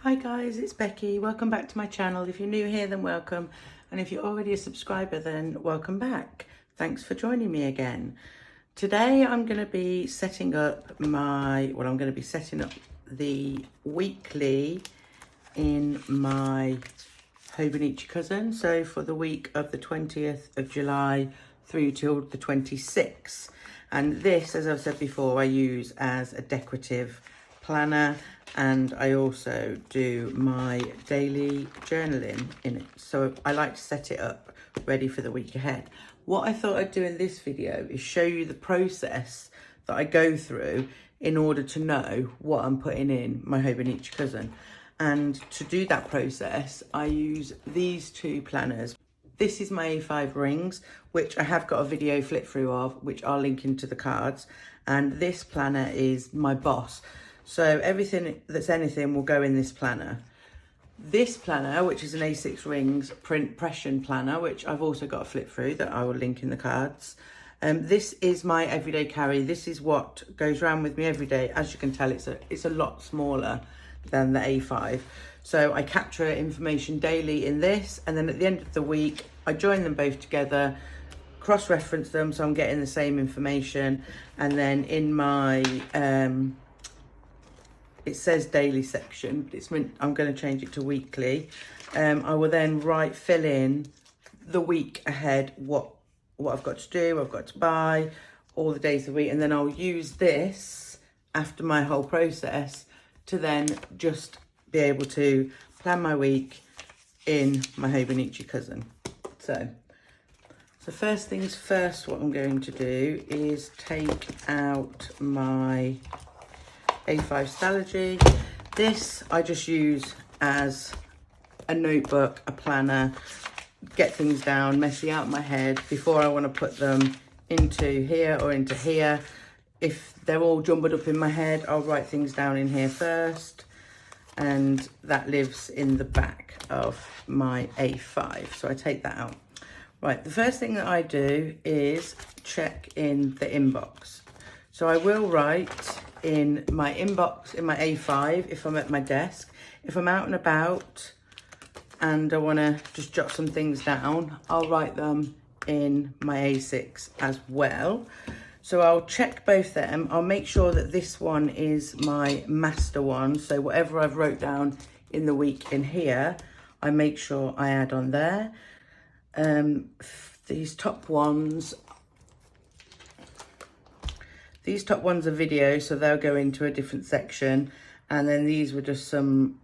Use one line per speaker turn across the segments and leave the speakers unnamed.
Hi guys, it's Becky. Welcome back to my channel. If you're new here, then welcome. And if you're already a subscriber, then welcome back. Thanks for joining me again. Today I'm going to be setting up the weekly in my Hobonichi cousin. So for the week of the 20th of July through till the 26th. And this, as I've said before, I use as a decorative planner, and I also do my daily journaling in it. So I like to set it up ready for the week ahead. What I thought I'd do in this video is show you the process that I go through in order to know what I'm putting in my Hobonichi cousin. And to do that process, I use these two planners. This is my A5 rings, which I have got a video flip through of, which I'll link into the cards. And this planner is my boss. So everything that's anything will go in this planner. This planner, which is an A6 rings print pression planner, which I've also got a flip through that I will link in the cards. This is my everyday carry. This is what goes around with me every day. As you can tell, it's a lot smaller than the A5. So I capture information daily in this, and then at the end of the week, I join them both together, cross-reference them, so I'm getting the same information. And then in my it says daily section, but I'm going to change it to weekly. I will then fill in the week ahead, what I've got to do, what I've got to buy, all the days of the week, and then I'll use this after my whole process to then just be able to plan my week in my Hobonichi cousin. So first things first, what I'm going to do is take out my A5 Stackry. This I just use as a notebook, a planner, get things down, messy out my head before I want to put them into here or into here. If they're all jumbled up in my head, I'll write things down in here first, and that lives in the back of my A5. So I take that out. Right, the first thing that I do is check in the inbox. So I will write in my inbox, in my A5, if I'm at my desk. If I'm out and about and I want to just jot some things down, I'll write them in my A6 as well. So I'll check both them. I'll make sure that this one is my master one. So whatever I've wrote down in the week in here, I make sure I add on there. These top ones are video, so they'll go into a different section. And then these were just some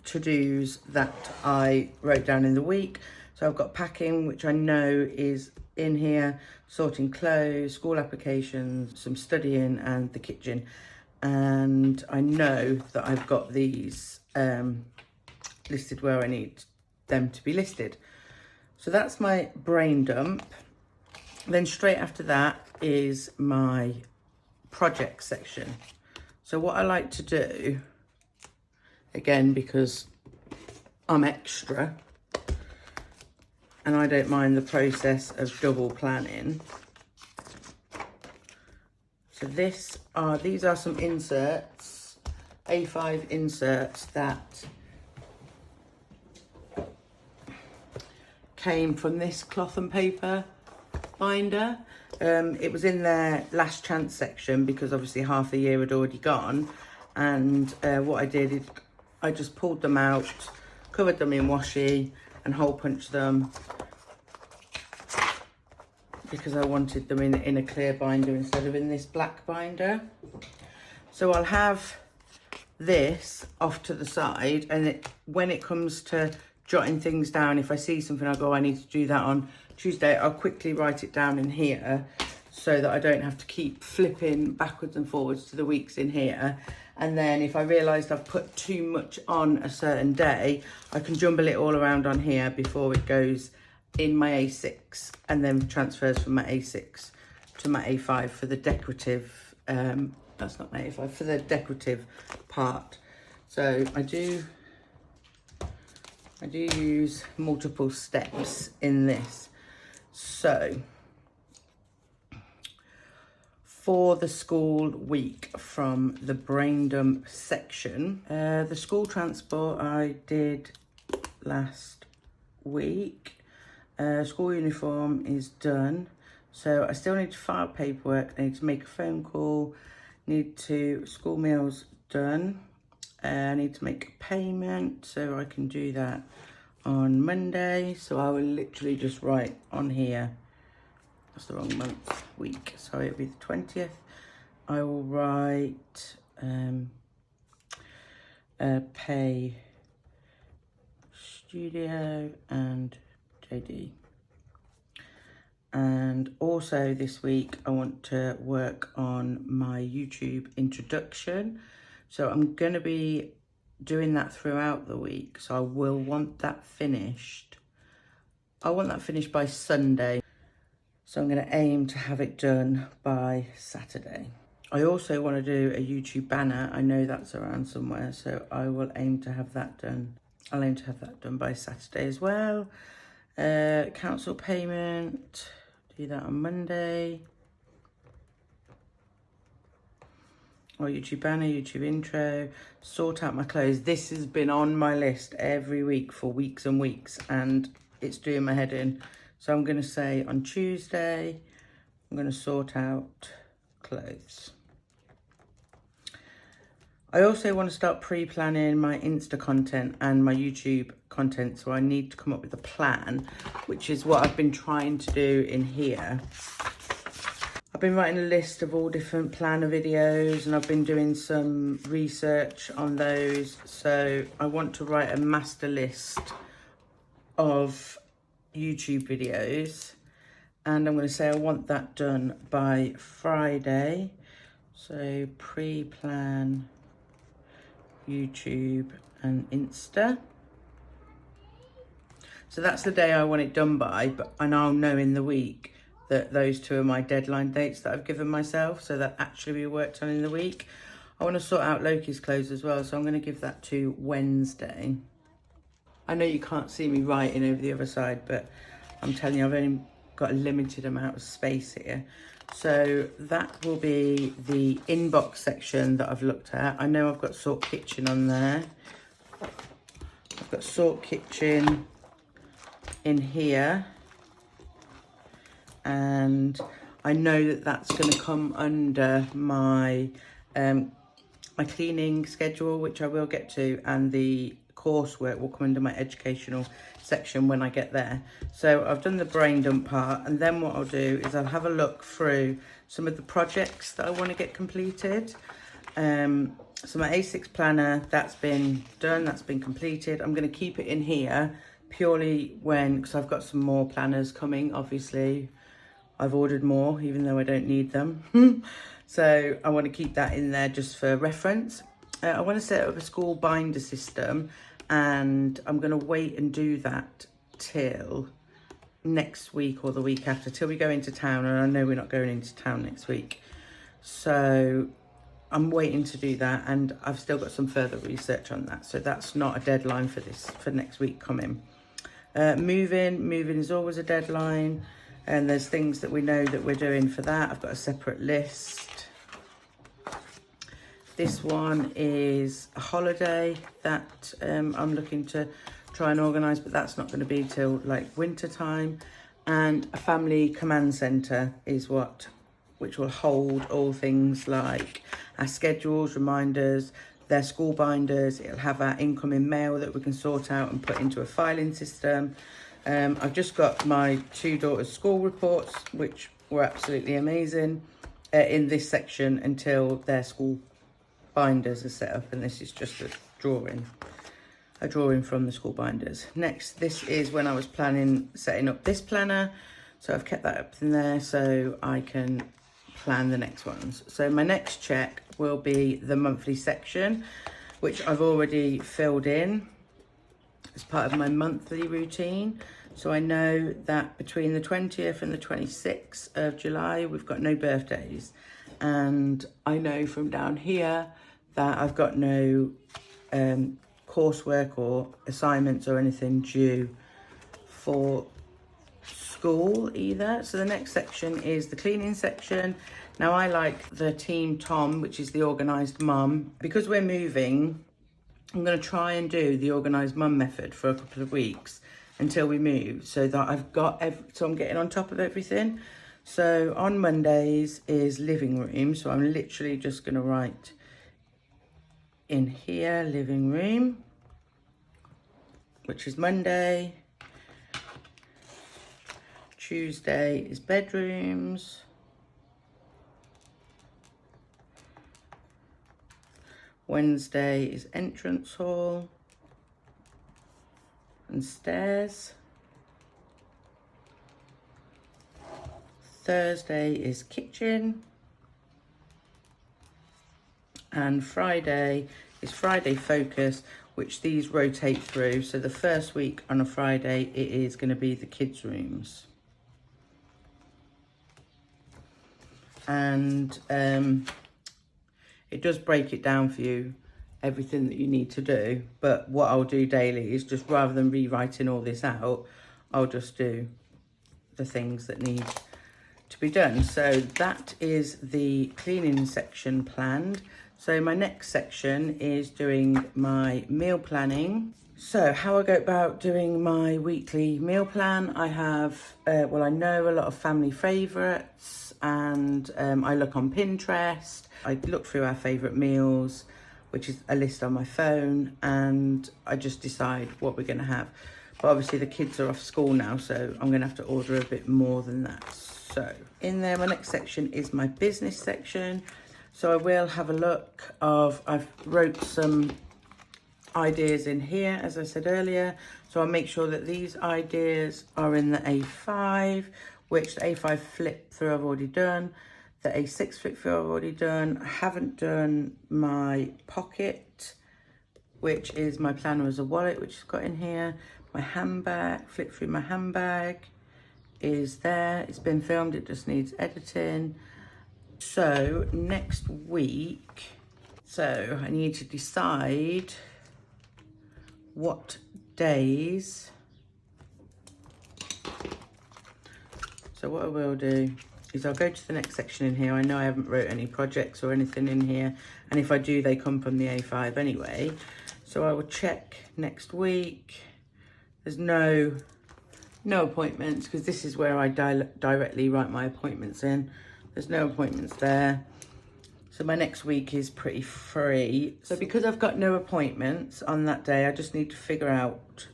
to-dos that I wrote down in the week. So I've got packing, which I know is in here, sorting clothes, school applications, some studying, and the kitchen. And I know that I've got these listed where I need them to be listed. So that's my brain dump. Then straight after that is my project section. So what I like to do, again, because I'm extra and I don't mind the process of double planning. So these are some inserts, A5 inserts that came from this cloth and paper binder. It was in their last chance section because obviously half the year had already gone. And what I did is I just pulled them out, covered them in washi and hole punched them because I wanted them in a clear binder instead of in this black binder. So I'll have this off to the side, and when it comes to jotting things down, if I see something, I'll go, I need to do that on Tuesday. I'll quickly write it down in here so that I don't have to keep flipping backwards and forwards to the weeks in here. And then if I realised I've put too much on a certain day, I can jumble it all around on here before it goes in my A6 and then transfers from my A6 to my A5 for the decorative, that's not my A5, for the decorative part. So I do use multiple steps in this. So for the school week from the brain dump section. The school transport I did last week. School uniform is done. So I still need to file paperwork. I need to make a phone call. School meals done. I need to make a payment, so I can do that on Monday. So I will literally just write on here, that's the wrong month, week, sorry, it'll be the 20th. I will write pay studio and JD. And also this week I want to work on my YouTube introduction. So I'm going to be doing that throughout the week. So I will want that finished. I want that finished by Sunday. So I'm going to aim to have it done by Saturday. I also want to do a YouTube banner. I know that's around somewhere. So I will aim to have that done. I'll aim to have that done by Saturday as well. Council payment. Do that on Monday. Or YouTube banner, YouTube intro, sort out my clothes. This has been on my list every week for weeks and weeks, and it's doing my head in. So I'm going to say on Tuesday, I'm going to sort out clothes. I also want to start pre-planning my Insta content and my YouTube content. So I need to come up with a plan, which is what I've been trying to do in here. I've been writing a list of all different planner videos, and I've been doing some research on those. So I want to write a master list of YouTube videos, and I'm going to say I want that done by Friday. So pre-plan YouTube and Insta. So that's the day I want it done by, but I now know in the week that those two are my deadline dates that I've given myself, so that actually we worked on in the week. I want to sort out Loki's clothes as well, so I'm going to give that to Wednesday. I know you can't see me writing over the other side, but I'm telling you, I've only got a limited amount of space here. So that will be the inbox section that I've looked at. I know I've got Sort Kitchen on there. I've got Sort Kitchen in here. And I know that that's going to come under my my cleaning schedule, which I will get to, and the coursework will come under my educational section when I get there. So I've done the brain dump part, and then what I'll do is I'll have a look through some of the projects that I want to get completed. So my A6 planner, that's been done, that's been completed. I'm going to keep it in here purely because I've got some more planners coming, obviously. I've ordered more, even though I don't need them. So I want to keep that in there just for reference. I want to set up a school binder system, and I'm going to wait and do that till next week or the week after, till we go into town. And I know we're not going into town next week. So I'm waiting to do that, and I've still got some further research on that. So that's not a deadline for next week coming. Moving is always a deadline. And there's things that we know that we're doing for that. I've got a separate list. This one is a holiday that I'm looking to try and organise, but that's not going to be till like winter time. And a family command centre is which will hold all things like our schedules, reminders, their school binders. It'll have our incoming mail that we can sort out and put into a filing system. I've just got my two daughters' school reports, which were absolutely amazing, in this section until their school binders are set up, and this is just a drawing from the school binders. Next, this is when I was setting up this planner, so I've kept that up in there so I can plan the next ones. So my next check will be the monthly section, which I've already filled in as part of my monthly routine. So I know that between the 20th and the 26th of July, we've got no birthdays. And I know from down here that I've got no coursework or assignments or anything due for school either. So the next section is the cleaning section. Now I like the Team Tom, which is the organised mum. Because we're moving, I'm going to try and do the organised mum method for a couple of weeks until we move, so that I've got, so I'm getting on top of everything. So on Mondays is living room, so I'm literally just going to write in here, living room, which is Monday. Tuesday is bedrooms. Wednesday is entrance hall and stairs. Thursday is kitchen. And Friday is Friday focus, which these rotate through. So the first week on a Friday, it is going to be the kids' rooms. And it does break it down for you, everything that you need to do. But what I'll do daily is just, rather than rewriting all this out, I'll just do the things that need to be done. So that is the cleaning section planned. So my next section is doing my meal planning. So how I go about doing my weekly meal plan, I have, well, I know a lot of family favourites, and I look on Pinterest. I look through our favourite meals, which is a list on my phone, and I just decide what we're going to have. But obviously the kids are off school now, so I'm going to have to order a bit more than that. So in there, my next section is my business section. So I will have a look of, I've wrote some ideas in here, as I said earlier. So I'll make sure that these ideas are in the A5, which the A5 flip through I've already done. The A6 flip through I've already done. I haven't done my pocket, which is my planner as a wallet, which is got in here. My handbag, flip through my handbag is there. It's been filmed, it just needs editing. So next week, so I need to decide what days. So what I will do is I'll go to the next section in here. I know I haven't wrote any projects or anything in here, and if I do, they come from the A5 anyway. So I will check next week. There's no appointments, because this is where I directly write my appointments in. There's no appointments there. So my next week is pretty free. So because I've got no appointments on that day, I just need to figure out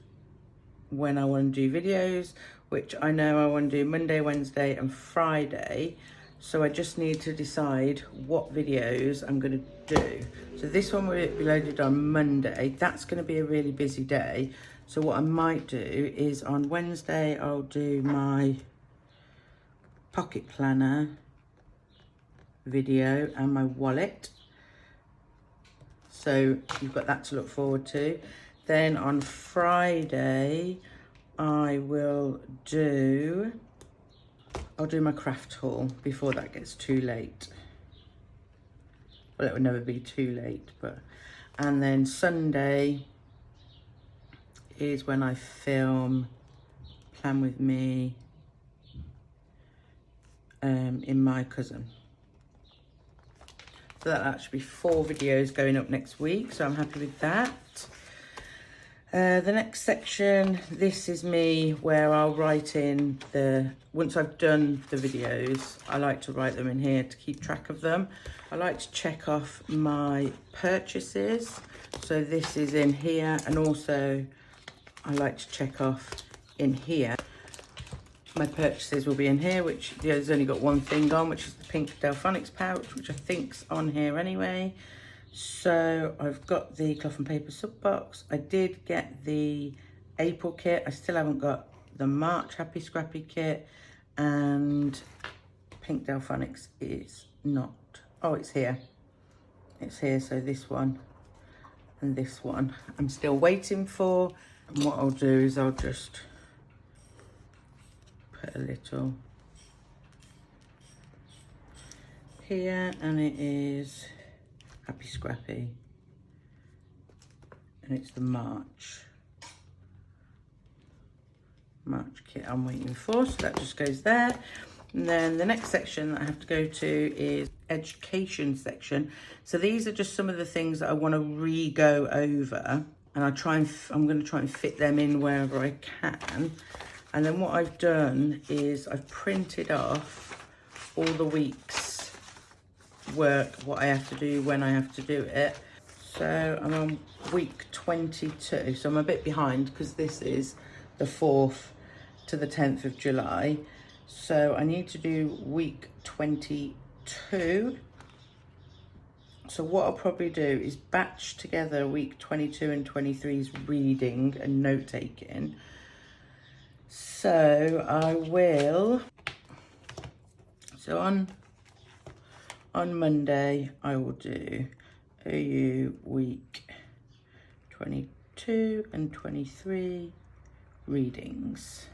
when I want to do videos, which I know I want to do Monday, Wednesday and Friday. So I just need to decide what videos I'm going to do. So this one will be loaded on Monday. That's going to be a really busy day. So what I might do is on Wednesday, I'll do my pocket planner video and my wallet. So you've got that to look forward to. Then on Friday, I'll do my craft haul before that gets too late. Well, it would never be too late, but, and then Sunday is when I film Plan With Me in my cousin. So that'll actually be 4 videos going up next week, so I'm happy with that. The next section, this is me where I'll write in once I've done the videos, I like to write them in here to keep track of them. I like to check off my purchases. So this is in here, and also I like to check off in here. My purchases will be in here, which there's only got one thing on, which is the pink Delphonics pouch, which I think's on here anyway. So I've got the cloth and paper sub box. I did get the April kit. I still haven't got the March Happie Scrappie kit, and pink Delphonics is not. Oh, it's here. It's here. So this one and this one I'm still waiting for. And what I'll do is I'll just put a little here, and it is Happie Scrappie, and it's the March kit I'm waiting for, so that just goes there. And then the next section that I have to go to is education section. So these are just some of the things that I want to re-go over, and I'm going to try and fit them in wherever I can. And then what I've done is I've printed off all the week's work, what I have to do, when I have to do it. So I'm on week 22, so I'm a bit behind because this is the 4th to the 10th of July. So I need to do week 22. So what I'll probably do is batch together week 22 and 23's reading and note taking. So I will, so on Monday I will do OU week 22 and 23 readings.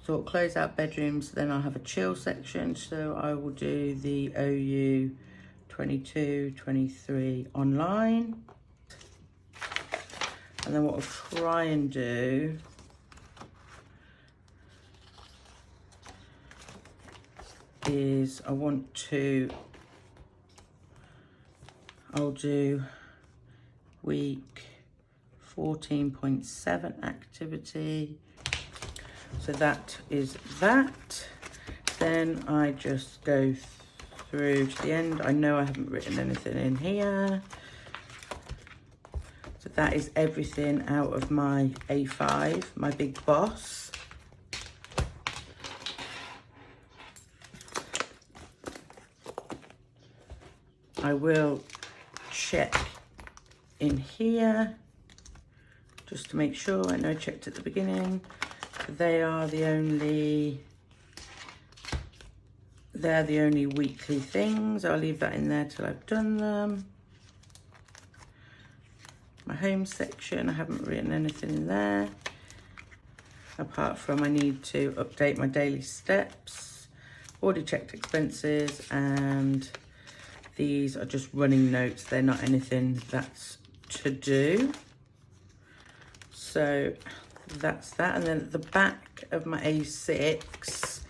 So close out bedrooms, then I'll have a chill section. So I will do the OU 22, 23 online. And then what I'll try and do is I'll do week 14.7 activity. So that is that. Then I just go through to the end. I know I haven't written anything in here. So that is everything out of my A5, my big boss. I will check in here just to make sure. I know I checked at the beginning. They're the only weekly things. I'll leave that in there till I've done them. My home section, I haven't written anything in there, apart from I need to update my daily steps. Already checked expenses, and these are just running notes. They're not anything that's to do. So that's that. And then at the back of my A6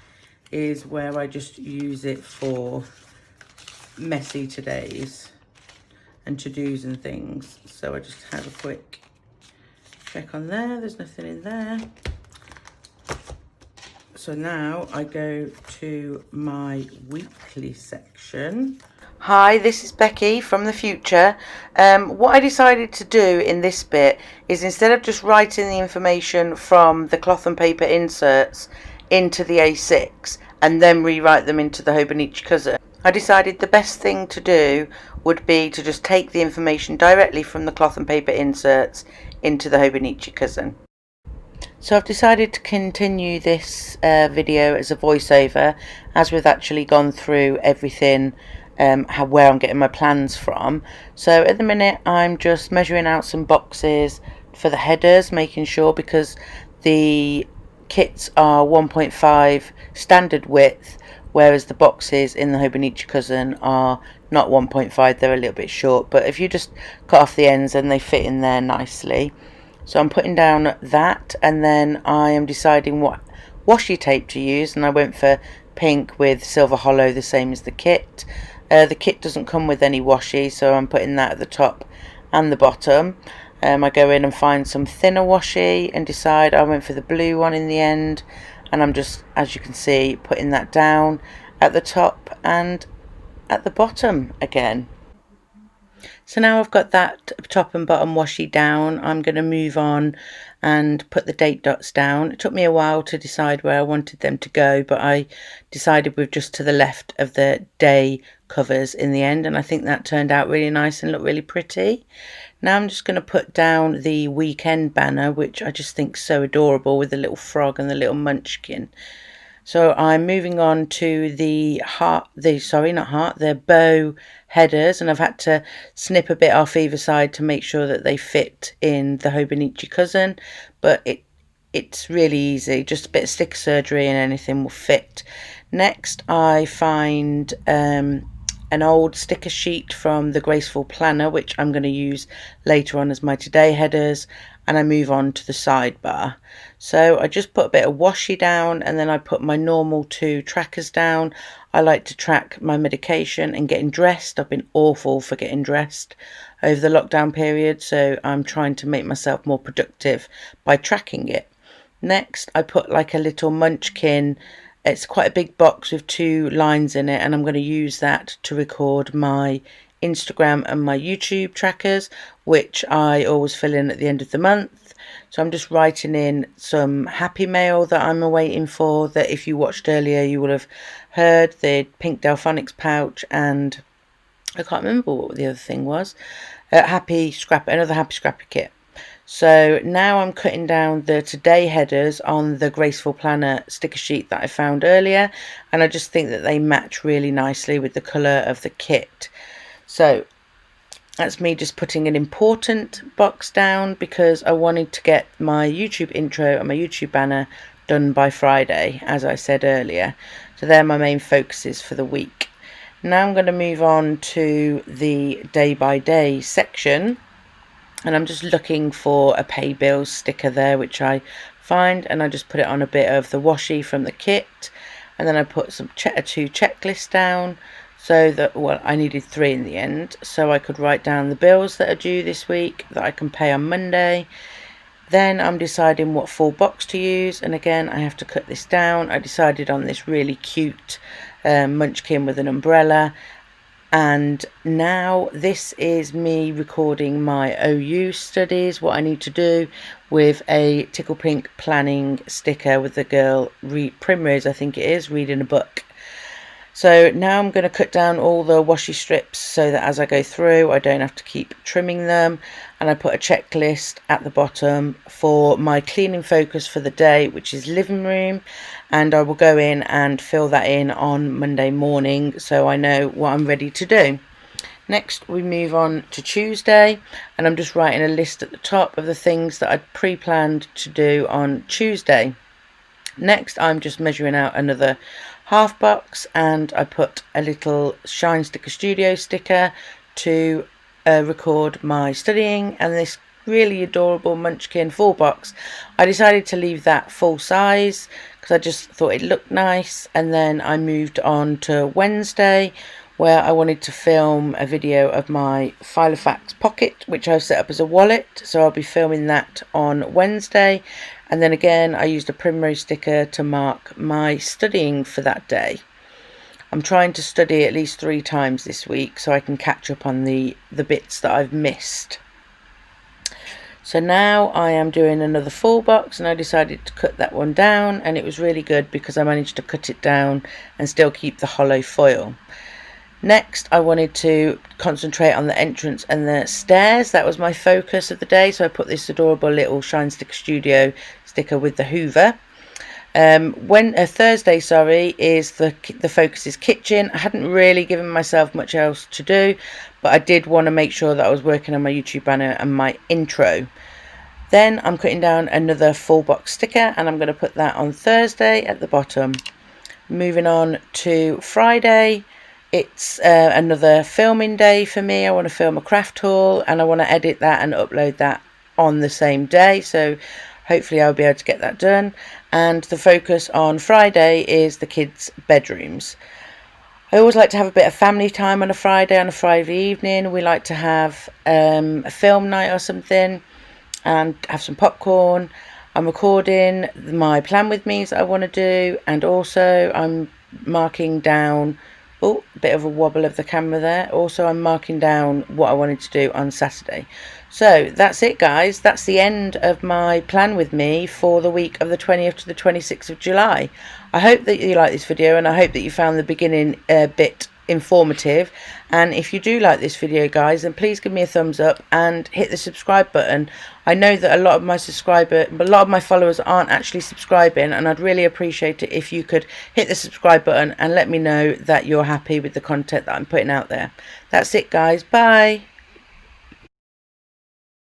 is where I just use it for messy todays and to-dos and things. So I just have a quick check on there. There's nothing in there. So now I go to my weekly section. Hi, this is Becky from the future. What I decided to do in this bit is, instead of just writing the information from the cloth and paper inserts into the A6 and then rewrite them into the Hobonichi cousin, I decided the best thing to do would be to just take the information directly from the cloth and paper inserts into the Hobonichi cousin. So I've decided to continue this video as a voiceover, as we've actually gone through everything, where I'm getting my plans from. So at the minute I'm just measuring out some boxes for the headers, making sure, because the kits are 1.5 standard width, whereas the boxes in the Hobonichi cousin are not 1.5, they're a little bit short, but if you just cut off the ends and they fit in there nicely. So I'm putting down that, and then I am deciding what washi tape to use, and I went for pink with silver hollow, the same as the kit. The kit doesn't come with any washi, so I'm putting that at the top and the bottom. I go in and find some thinner washi and decide. I went for the blue one in the end, and I'm just, as you can see, putting that down at the top and at the bottom again. So now I've got that top and bottom washi down, I'm going to move on and put the date dots down. It took me a while to decide where I wanted them to go, but I decided with just to the left of the day covers in the end, and I think that turned out really nice and looked really pretty. Now I'm just going to put down the weekend banner, which I just think is so adorable, with the little frog and the little munchkin. So I'm moving on to the the bow headers, and I've had to snip a bit off either side to make sure that they fit in the Hobonichi cousin, but it's really easy, just a bit of stick surgery and anything will fit. Next I find an old sticker sheet from the Graceful planner, which I'm going to use later on as my today headers, and I move on to the sidebar. So I just put a bit of washi down, and then I put my normal 2 trackers down. I like to track my medication and getting dressed. I've been awful for getting dressed over the lockdown period, so I'm trying to make myself more productive by tracking it. Next, I put like a little munchkin. It's quite a big box with 2 lines in it, and I'm going to use that to record my Instagram and my YouTube trackers, which I always fill in at the end of the month. So I'm just writing in some happy mail that I'm awaiting for, that if you watched earlier you will have heard, the pink Delphonics pouch, and I can't remember what the other thing was. Happie Scrappie, another Happie Scrappie kit. So now I'm cutting down the today headers on the Graceful Planner sticker sheet that I found earlier, and I just think that they match really nicely with the colour of the kit. So that's me just putting an important box down because I wanted to get my YouTube intro and my YouTube banner done by Friday, as I said earlier. So they're my main focuses for the week. Now I'm going to move on to the day by day section. And I'm just looking for a pay bills sticker there, which I find, and I just put it on a bit of the washi from the kit, and then I put some 2 checklists down, so that, well, I needed 3 in the end, so I could write down the bills that are due this week that I can pay on Monday. Then I'm deciding what full box to use, and again I have to cut this down. I decided on this really cute munchkin with an umbrella. And now this is me recording my OU studies, what I need to do with a Tickle Pink planning sticker with the girl Primrose, I think it is, reading a book. So now I'm going to cut down all the washi strips so that as I go through I don't have to keep trimming them, and I put a checklist at the bottom for my cleaning focus for the day, which is living room, and I will go in and fill that in on Monday morning so I know what I'm ready to do. Next we move on to Tuesday, and I'm just writing a list at the top of the things that I'd pre-planned to do on Tuesday. Next I'm just measuring out another half box, and I put a little Shine Sticker Studio sticker to record my studying, and this really adorable munchkin full box, I decided to leave that full size because I just thought it looked nice. And then I moved on to Wednesday, where I wanted to film a video of my Filofax pocket, which I've set up as a wallet, so I'll be filming that on Wednesday. And then again I used a Primrose sticker to mark my studying for that day. I'm trying to study at least 3 times this week so I can catch up on the bits that I've missed. So now I am doing another full box, and I decided to cut that one down, and it was really good because I managed to cut it down and still keep the hollow foil. Next I wanted to concentrate on the entrance and the stairs. That was my focus of the day, so I put this adorable little Shine Sticker Studio sticker with the Hoover. Thursday is the focus is kitchen. I hadn't really given myself much else to do, but I did want to make sure that I was working on my YouTube banner and my intro. Then I'm cutting down another full box sticker, and I'm going to put that on Thursday at the bottom. Moving on to Friday, it's another filming day for me. I want to film a craft haul, and I want to edit that and upload that on the same day, so hopefully I'll be able to get that done. And the focus on Friday is the kids' bedrooms. I always like to have a bit of family time on a Friday evening. We like to have a film night or something and have some popcorn. I'm recording my plan with me's that I want to do, and also I'm marking down, oh, a bit of a wobble of the camera there. Also I'm marking down what I wanted to do on Saturday. So that's it, guys. That's the end of my plan with me for the week of the 20th to the 26th of July. I hope that you like this video, and I hope that you found the beginning bit informative. And if you do like this video, guys, then please give me a thumbs up and hit the subscribe button. I know that a lot of my followers aren't actually subscribing, and I'd really appreciate it if you could hit the subscribe button and let me know that you're happy with the content that I'm putting out there. That's it, guys. Bye.